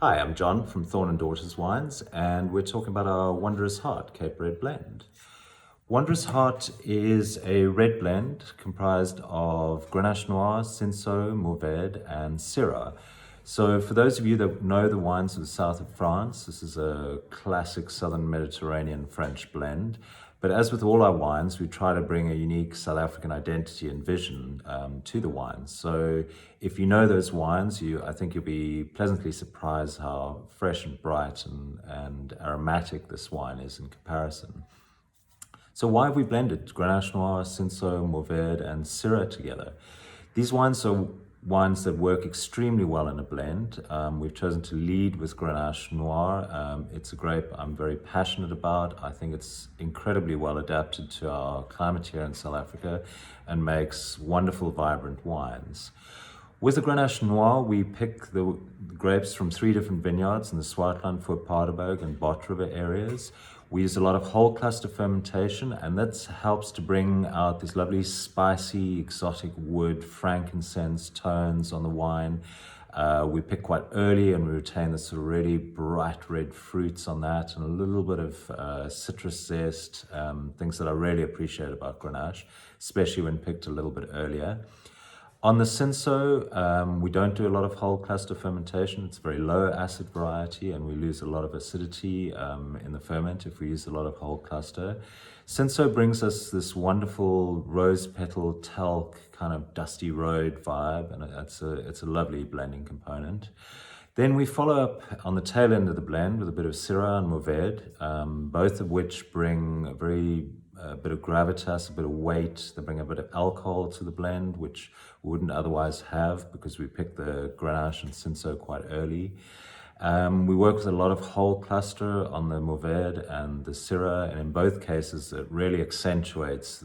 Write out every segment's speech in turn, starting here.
Hi, I'm John from Thorne&Daughters Wines, and we're talking about our Wondrous Heart Cape Red blend. Wondrous Heart is a red blend comprised of Grenache Noir, Cinsault, Mourvèdre, and Syrah. So for those of you that know the wines of the south of France, this is a classic southern Mediterranean French blend. But as with all our wines, we try to bring a unique South African identity and vision to the wines. So if you know those wines, I think you'll be pleasantly surprised how fresh and bright and aromatic this wine is in comparison. So why have we blended Grenache Noir, Cinsault, Mourvèdre, and Syrah together? These wines are wines that work extremely well in a blend. We've chosen to lead with Grenache Noir. It's a grape I'm very passionate about. I think it's incredibly well adapted to our climate here in South Africa and makes wonderful, vibrant wines. With the Grenache Noir, we pick the grapes from 3 different vineyards in the Swartland, Voorpaardeberg, and Bot River areas. We use a lot of whole cluster fermentation, and that helps to bring out these lovely spicy, exotic wood, frankincense tones on the wine. We pick quite early and we retain the sort of really bright red fruits on that and a little bit of citrus zest, things that I really appreciate about Grenache, especially when picked a little bit earlier. On the Cinsault, we don't do a lot of whole cluster fermentation. It's a very low acid variety and we lose a lot of acidity in the ferment if we use a lot of whole cluster. Cinsault brings us this wonderful rose petal talc kind of dusty road vibe, and it's a lovely blending component. Then we follow up on the tail end of the blend with a bit of Syrah and Mourvèdre, both of which bring a bit of gravitas, a bit of weight. They bring a bit of alcohol to the blend, which we wouldn't otherwise have because we picked the Grenache and Cinsault quite early. We work with a lot of whole cluster on the Mourvèdre and the Syrah, and in both cases it really accentuates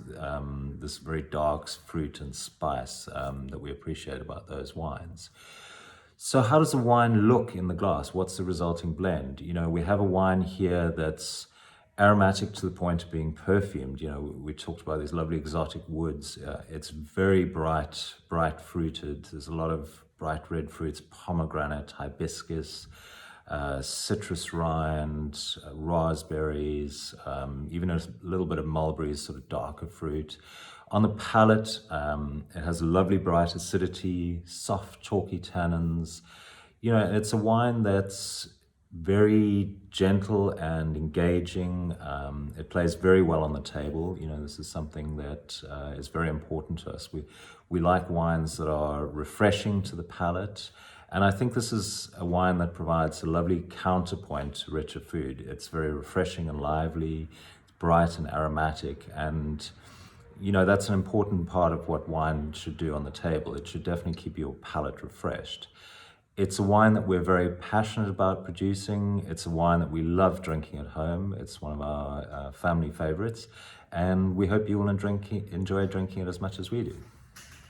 this very dark fruit and spice that we appreciate about those wines. So how does the wine look in the glass? What's the resulting blend? You know, we have a wine here that's aromatic to the point of being perfumed. You know, we talked about these lovely exotic woods. It's very bright fruited. There's a lot of bright red fruits, pomegranate, hibiscus, citrus rind, raspberries, even a little bit of mulberries, sort of darker fruit. On the palate, it has lovely bright acidity, soft chalky tannins. You know, it's a wine that's very gentle and engaging. It plays very well on the table. You know, this is something that is very important to us. We like wines that are refreshing to the palate. And I think this is a wine that provides a lovely counterpoint to richer food. It's very refreshing and lively, it's bright and aromatic. And, you know, that's an important part of what wine should do on the table. It should definitely keep your palate refreshed. It's a wine that we're very passionate about producing. It's a wine that we love drinking at home. It's one of our family favorites. And we hope you will enjoy drinking it as much as we do.